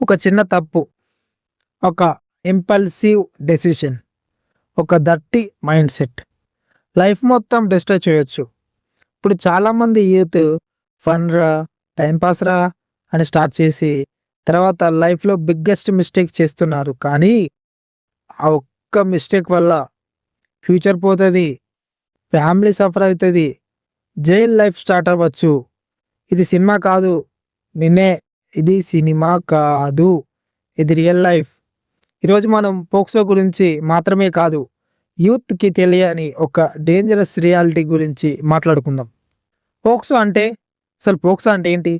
ఒక చిన్న తప్పు, ఒక ఇంపల్సివ్ డెసిషన్, ఒక దర్టీ మైండ్ సెట్ లైఫ్ మొత్తం డిస్ట్రాయ్ చేయొచ్చు. ఇప్పుడు చాలామంది యూత్ ఫన్ రా, టైం పాస్ రా అని స్టార్ట్ చేసి తర్వాత లైఫ్లో బిగ్గెస్ట్ మిస్టేక్ చేస్తున్నారు. కానీ ఆ ఒక్క మిస్టేక్ వల్ల ఫ్యూచర్ పోతుంది, ఫ్యామిలీ సఫర్ అవుతుంది, జైల్ లైఫ్ స్టార్ట్ అవ్వచ్చు. ఇది సినిమా కాదు, నిన్నే. ఇది సినిమా కాదు, ఇది రియల్ లైఫ్. ఈరోజు మనం పోక్సో గురించి మాత్రమే కాదు, యూత్కి తెలియని ఒక డేంజరస్ రియాలిటీ గురించి మాట్లాడుకుందాం. పోక్సో అంటే పోక్సో అంటే ఏంటి?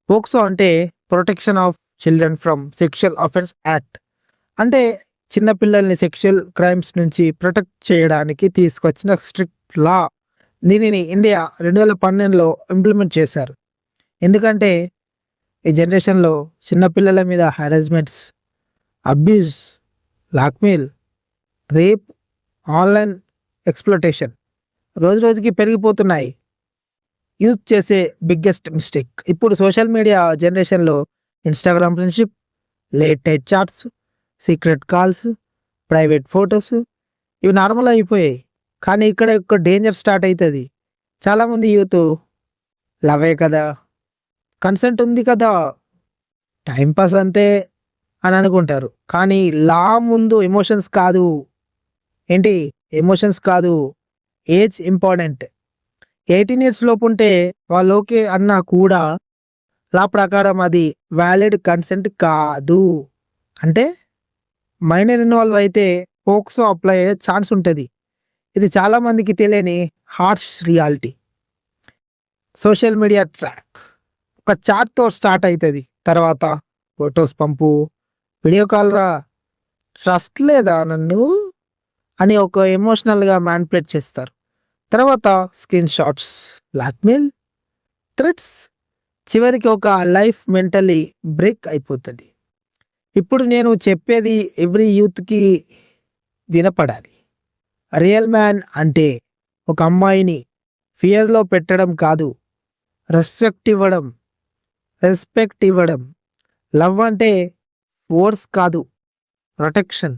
పోక్సో అంటే protection of children from sexual offence act. అంటే చిన్నపిల్లల్ని సెక్షువల్ క్రైమ్స్ నుంచి ప్రొటెక్ట్ చేయడానికి తీసుకొచ్చిన స్ట్రిక్ట్ లా. దీనిని ఇండియా 2012లో ఇంప్లిమెంట్ చేశారు. ఎందుకంటే ఈ జనరేషన్లో చిన్నపిల్లల మీద harassments, abuse, blackmail, rape, online exploitation రోజు రోజుకి పెరిగిపోతున్నాయి. యూత్ చేసే బిగ్గెస్ట్ మిస్టేక్. ఇప్పుడు సోషల్ మీడియా జనరేషన్లో Instagram friendship, late night chats, secret calls, private photos ఇవి నార్మల్ అయిపోయాయి. కానీ ఇక్కడ ఒక డేంజర్ స్టార్ట్ అవుతుంది. చాలామంది యూత్ లవే కదా, కన్సెంట్ ఉంది కదా, టైం పాస్ అంతే అని అనుకుంటారు. కానీ లా ముందు ఎమోషన్స్ కాదు. ఏంటి? ఎమోషన్స్ కాదు, ఏజ్ ఇంపార్టెంట్. 18 ఇయర్స్ లోపు ఉంటే వాళ్ళు ఓకే అన్నా కూడా లా ప్రకారం అది వ్యాలిడ్ కన్సెంట్ కాదు. అంటే మైనర్ ఇన్వాల్వ్ అయితే పోక్సో అప్లై అయ్యే ఛాన్స్ ఉంటుంది. ఇది చాలామందికి తెలియని harsh reality. Social media trap ఒక చాట్తో స్టార్ట్ అవుతుంది. తర్వాత ఫొటోస్ పంపు, వీడియో కాల్ రా, ట్రస్ట్ లేదా నన్ను అని ఒక ఎమోషనల్గా మ్యానిపులేట్ చేస్తారు. తర్వాత స్క్రీన్ షాట్స్, బ్లాక్మెయిల్, థ్రెట్స్, చివరికి ఒక లైఫ్ మెంటలీ బ్రేక్ అయిపోతుంది. ఇప్పుడు నేను చెప్పేది ఎవ్రీ యూత్కి వినపడాలి. రియల్ మ్యాన్ అంటే ఒక అమ్మాయిని ఫియర్లో పెట్టడం కాదు, రెస్పెక్ట్ ఇవ్వడం. లవ్ అంటే ఫోర్స్ కాదు, ప్రొటెక్షన్.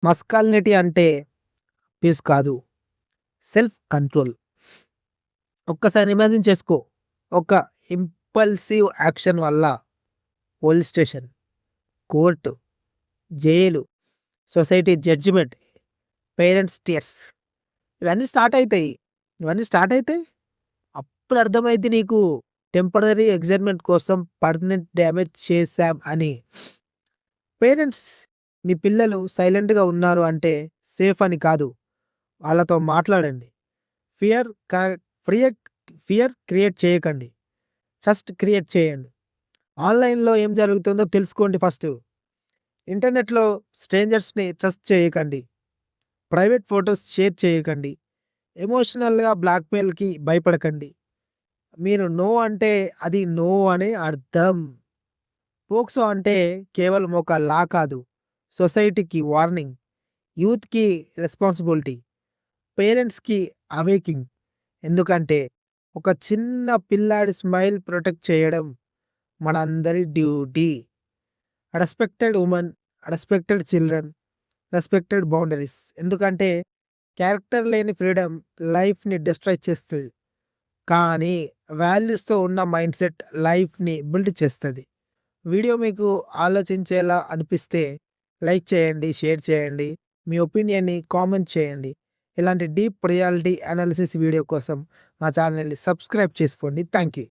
మస్కాలినిటీ అంటే పీస్ కాదు, సెల్ఫ్ కంట్రోల్. ఒక్కసారి ఇమాజిన్ చేసుకో, ఒక ఇంపల్సివ్ యాక్షన్ వల్ల police station, court, jail, society judgement, parents tears ఇవన్నీ స్టార్ట్ అవుతాయి. అప్పుడు అర్థమైంది నీకు టెంపరరీ ఎగ్జైట్మెంట్ కోసం పర్మనెంట్ డ్యామేజ్ చేశాం అని. పేరెంట్స్, మీ పిల్లలు సైలెంట్గా ఉన్నారు అంటే సేఫ్ అని కాదు, వాళ్ళతో మాట్లాడండి. ఫియర్ ఫియర్ క్రియేట్ చేయకండి, ట్రస్ట్ క్రియేట్ చేయండి. ఆన్లైన్లో ఏం జరుగుతుందో తెలుసుకోండి ఫస్ట్. ఇంటర్నెట్లో స్ట్రేంజర్స్ని ట్రస్ట్ చేయకండి, ప్రైవేట్ ఫొటోస్ షేర్ చేయకండి, ఎమోషనల్గా బ్లాక్మెయిల్కి భయపడకండి. మీరు నో అంటే అది నో అనే అర్థం. పోక్సో అంటే కేవలం ఒక లా కాదు, సొసైటీకి వార్నింగ్, యూత్కి రెస్పాన్సిబిలిటీ, పేరెంట్స్కి అవేకింగ్. ఎందుకంటే ఒక చిన్న పిల్లాడి స్మైల్ ప్రొటెక్ట్ చేయడం మనందరి duty. Respected women, respected children, respected boundaries. ఎందుకంటే క్యారెక్టర్ లేని ఫ్రీడమ్ లైఫ్ని డిస్ట్రాయ్ చేస్తుంది, కానీ వాల్యూస్తో ఉన్న మైండ్ సెట్ లైఫ్ని బిల్డ్ చేస్తుంది. వీడియో మీకు ఆలోచించేలా అనిపిస్తే లైక్ చేయండి, షేర్ చేయండి, మీ ఒపీనియన్ని కామెంట్ చేయండి. ఇలాంటి డీప్ రియాలిటీ అనాలిసిస్ వీడియో కోసం మా ఛానల్ని సబ్స్క్రైబ్ చేసుకోండి. Thank you.